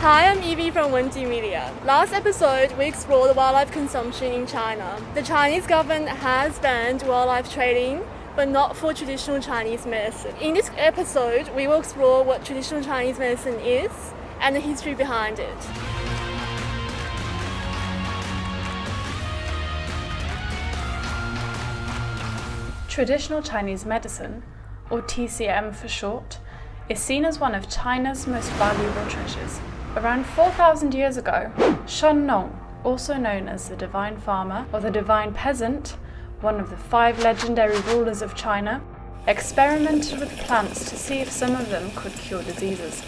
Hi, I'm Evie from Wendy Media. Last episode, we explored wildlife consumption in China. The Chinese government has banned wildlife trading, but not for traditional Chinese medicine. In this episode, we will explore what traditional Chinese medicine is and the history behind it. Traditional Chinese medicine, or TCM for short, is seen as one of China's most valuable treasures. Around 4,000 years ago, Shen Nong, also known as the Divine Farmer or the Divine Peasant, one of the 5 legendary rulers of China, experimented with plants to see if some of them could cure diseases.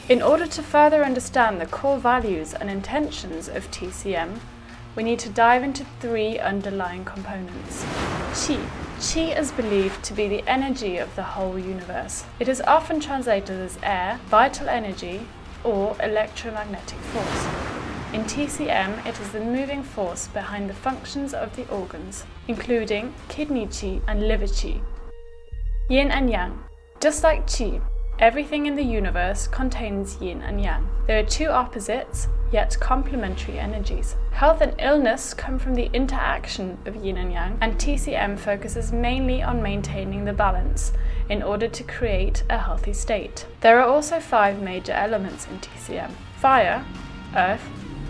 In order to further understand the core values and intentions of TCM, we need to dive into 3 underlying components. Qi. Qi is believed to be the energy of the whole universe. It is often translated as air, vital energy, or electromagnetic force. In TCM, it is the moving force behind the functions of the organs, including kidney qi and liver qi. Yin and Yang. Just like qi, everything in the universe contains yin and yang. There are 2 opposites, yet complementary energies. Health and illness come from the interaction of yin and yang, and TCM focuses mainly on maintaining the balance in order to create a healthy state. There are also 5 major elements in TCM: fire, earth,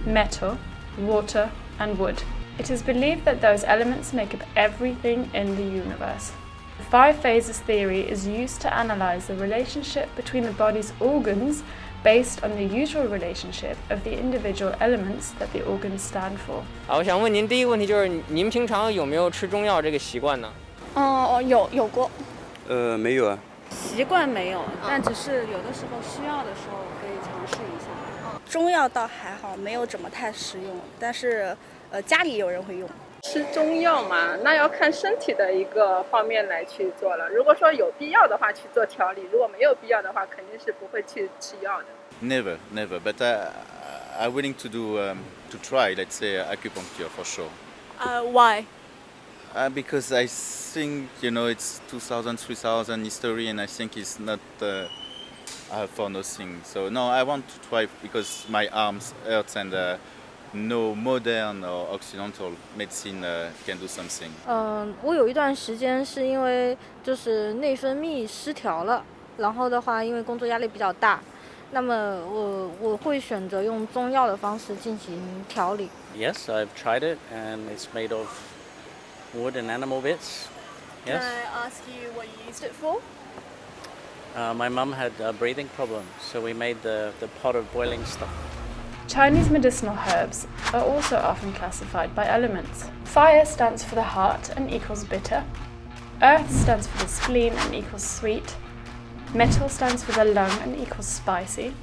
metal, water, and wood. It is believed that those elements make up everything in the universe. The 5 phases theory is used to analyze the relationship between the body's organs based on the usual relationship of the individual elements that the organs stand for. 我想问您第一个问题就是您平常有没有吃中药这个习惯呢？有过。没有啊。习惯没有，但只是有的时候需要的时候可以尝试一下。中药倒还好，没有怎么太实用，但是家里有人会用。吃中药嘛，那要看身体的一个方面来去做了。如果说有必要的话去做调理，如果没有必要的话，肯定是不会去吃药的。Never. But I'm willing to to try, let's say, acupuncture for sure. Why? Because I think it's 2,000, 3,000 history, and I think it's not for nothing. So no, I want to try because my arms hurt and. No modern or occidental medicine can do something. 我有一段时间是因为就是内分泌失调了，然后的话因为工作压力比较大，那么我会选择用中药的方式进行调理。 Yes, I've tried it and it's made of wood and animal bits. Yes. Can I ask you what you used it for? My mum had breathing problems, so we made the pot of boiling stuff. Chinese medicinal herbs are also often classified by elements. Fire stands for the heart and equals bitter. Earth stands for the spleen and equals sweet. Metal stands for the lung and equals spicy.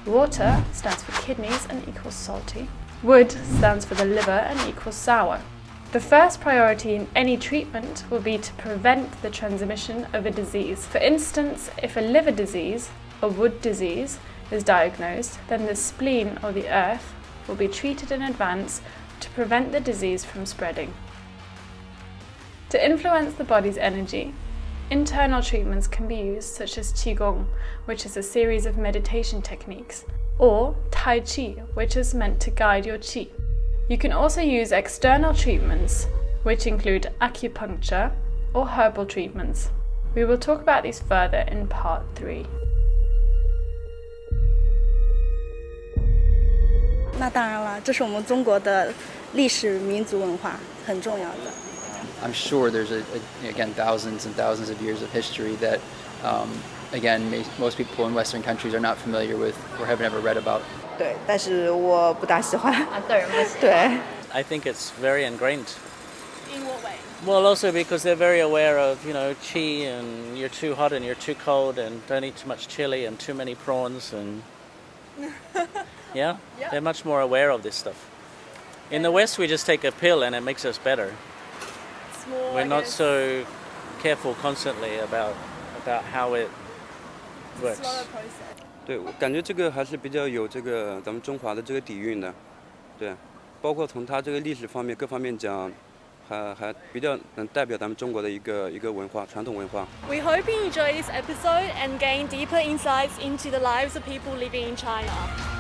Water stands for kidneys and equals salty. Wood stands for the liver and equals sour. The first priority in any treatment will be to prevent the transmission of a disease. For instance, if a liver disease, a wood disease, is diagnosed, then the spleen or the earth will be treated in advance to prevent the disease from spreading. To influence the body's energy, internal treatments can be used such as Qigong, which is a series of meditation techniques, or Tai Chi, which is meant to guide your Qi. You can also use external treatments, which include acupuncture or herbal treatments. We will talk about these further in part 3. 那当然了，这是我们中国的历史民族文化，很重要的。I'm sure there's again thousands and thousands of years of history that again most people in Western countries are not familiar with or have never read about. 对，但是我不大喜欢。个人不喜欢。对。I think it's very ingrained. In what way? Well, also because they're very aware of, qi and you're too hot and you're too cold and don't eat too much chili and too many prawns and yeah, they're much more aware of this stuff. In the West, we just take a pill and it makes us better. We're not so careful constantly about how it works. 对，我感觉这个还是比较有这个咱们中华的这个底蕴的，对，包括从它这个历史方面各方面讲，还比较能代表咱们中国的一个文化传统文化。We hope you enjoy this episode and gain deeper insights into the lives of people living in China.